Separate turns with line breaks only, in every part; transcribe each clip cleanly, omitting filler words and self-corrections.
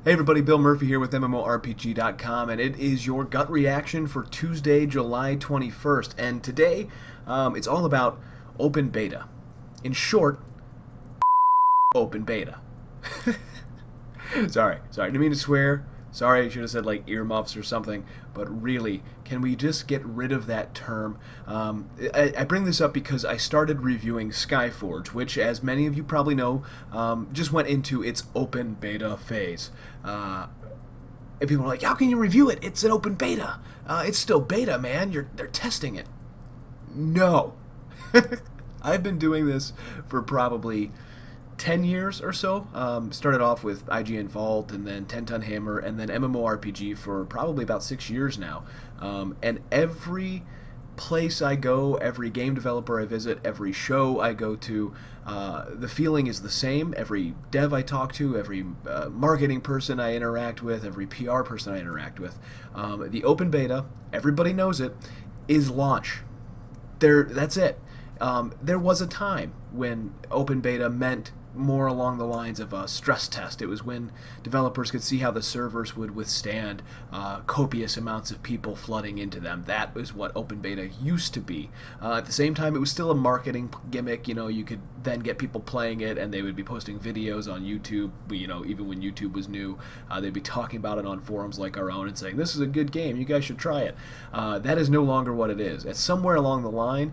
Hey everybody, Bill Murphy here with MMORPG.com, and it is your gut reaction for Tuesday, July 21st. And today, it's all about open beta. In short, open beta. Sorry, didn't mean to swear. Sorry, I should have said like earmuffs or something. But really, can we just get rid of that term? I bring this up because I started reviewing Skyforge, which, as many of you probably know, just went into its open beta phase. And people are like, "How can you review it? It's an open beta. It's still beta, man. They're testing it." No, I've been doing this for probably 10 years or so. Started off with IGN Vault and then 10 Ton Hammer and then MMORPG for probably about 6 years now. And every place I go, every game developer I visit, every show I go to, the feeling is the same. Every dev I talk to, every marketing person I interact with, every PR person I interact with, the open beta, everybody knows it, is launch. That's it. There was a time when open beta meant more along the lines of a stress test. It was when developers could see how the servers would withstand copious amounts of people flooding into them. That was what open beta used to be. At the same time, it was still a marketing gimmick. You could then get people playing it, and they would be posting videos on YouTube. Even when YouTube was new, they'd be talking about it on forums like our own and saying, "This is a good game. You guys should try it." That is no longer what it is. It's somewhere along the line,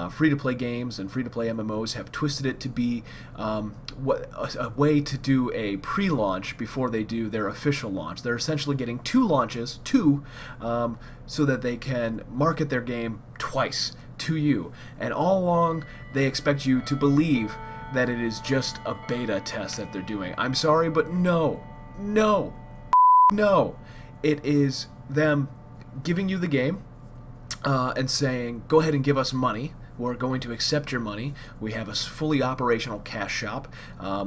free-to-play games and free-to-play MMOs have twisted it to be a way to do a pre-launch before they do their official launch. They're essentially getting two launches, so that they can market their game twice to you. And all along, they expect you to believe that it is just a beta test that they're doing. I'm sorry, but no. It is them giving you the game and saying, go ahead and give us money. We're going to accept your money. We have a fully operational cash shop.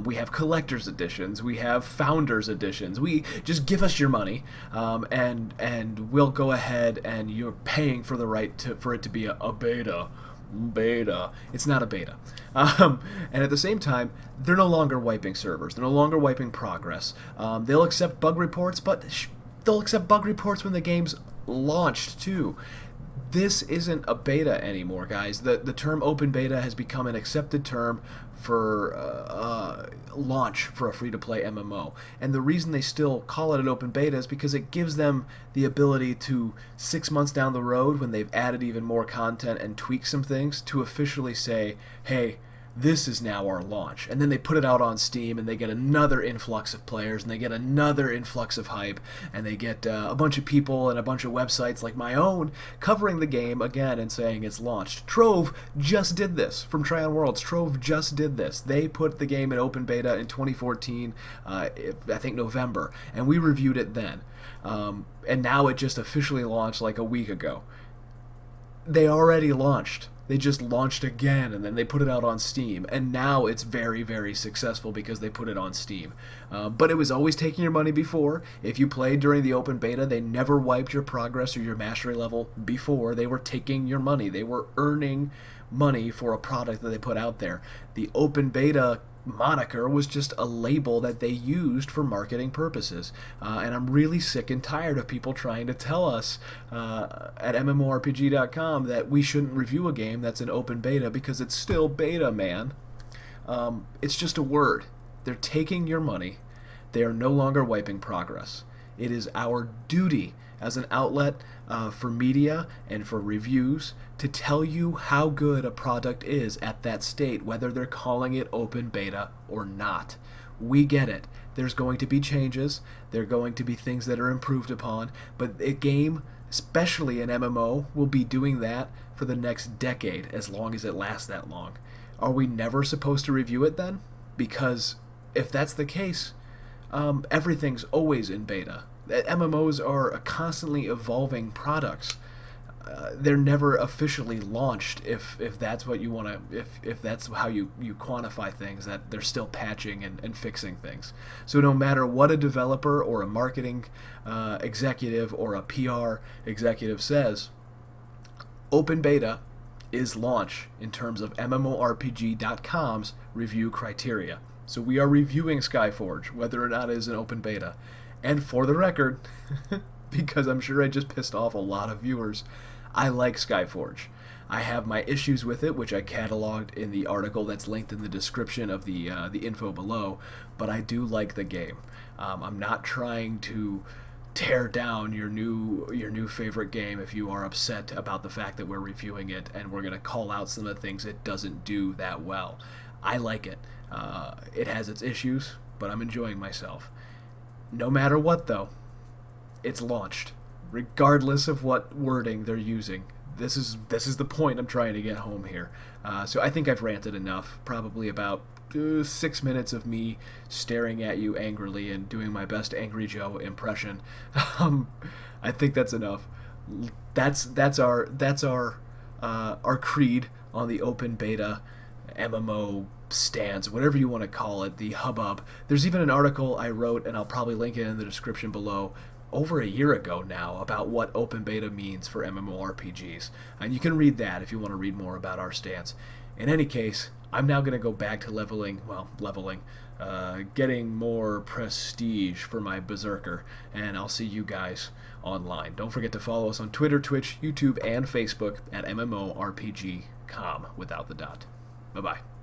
We have collector's editions. We have founder's editions. We just give us your money, and we'll go ahead and you're paying for the right for it to be a beta. It's not a beta. And at the same time, they're no longer wiping servers. They're no longer wiping progress. They'll accept bug reports, but they'll accept bug reports when the game's launched too. This isn't a beta anymore, guys. The term open beta has become an accepted term for launch for a free-to-play MMO. And the reason they still call it an open beta is because it gives them the ability to, 6 months down the road, when they've added even more content and tweaked some things, to officially say, hey, this is now our launch. And then they put it out on Steam, and they get another influx of players, and they get another influx of hype, and they get a bunch of people and a bunch of websites like my own covering the game again and saying it's launched. Trove just did this from Try on Worlds. Trove just did this. They put the game in open beta in 2014, I think November, and we reviewed it then. And now it just officially launched like a week ago. They already launched. They just launched again, and then they put it out on Steam, and now it's very, very successful because they put it on Steam. But it was always taking your money before. If you played during the open beta, they never wiped your progress or your mastery level before. They were taking your money. They were earning money for a product that they put out there. The open beta moniker was just a label that they used for marketing purposes, and I'm really sick and tired of people trying to tell us at MMORPG.com that we shouldn't review a game that's an open beta because it's still beta, man. It's just a word. They're taking your money. They are no longer wiping progress. It is our duty as an outlet for media and for reviews to tell you how good a product is at that state, whether they're calling it open beta or not. We get it. There's going to be changes. There are going to be things that are improved upon, but a game, especially an MMO, will be doing that for the next decade, as long as it lasts that long. Are we never supposed to review it then? Because if that's the case, everything's always in beta. MMOs are constantly evolving products. They're never officially launched if that's what you want to, if that's how you quantify things, that they're still patching and fixing things. So no matter what a developer or a marketing executive or a PR executive says, open beta is launch in terms of MMORPG.com's review criteria. So we are reviewing Skyforge, whether or not it is an open beta. And for the record, because I'm sure I just pissed off a lot of viewers, I like Skyforge. I have my issues with it, which I cataloged in the article that's linked in the description of the info below, but I do like the game. I'm not trying to tear down your new favorite game if you are upset about the fact that we're reviewing it and we're going to call out some of the things it doesn't do that well. I like it. It has its issues, but I'm enjoying myself. No matter what, though, it's launched, regardless of what wording they're using. This is the point I'm trying to get home here. So I think I've ranted enough. Probably about 6 minutes of me staring at you angrily and doing my best Angry Joe impression. I think that's enough. That's our creed on the open beta MMO stance, whatever you want to call it, the hubbub. There's even an article I wrote, and I'll probably link it in the description below, over a year ago now, about what open beta means for MMORPGs. And you can read that if you want to read more about our stance. In any case, I'm now going to go back to leveling, getting more prestige for my Berserker, and I'll see you guys online. Don't forget to follow us on Twitter, Twitch, YouTube, and Facebook at MMORPG.com without the dot. Bye-bye.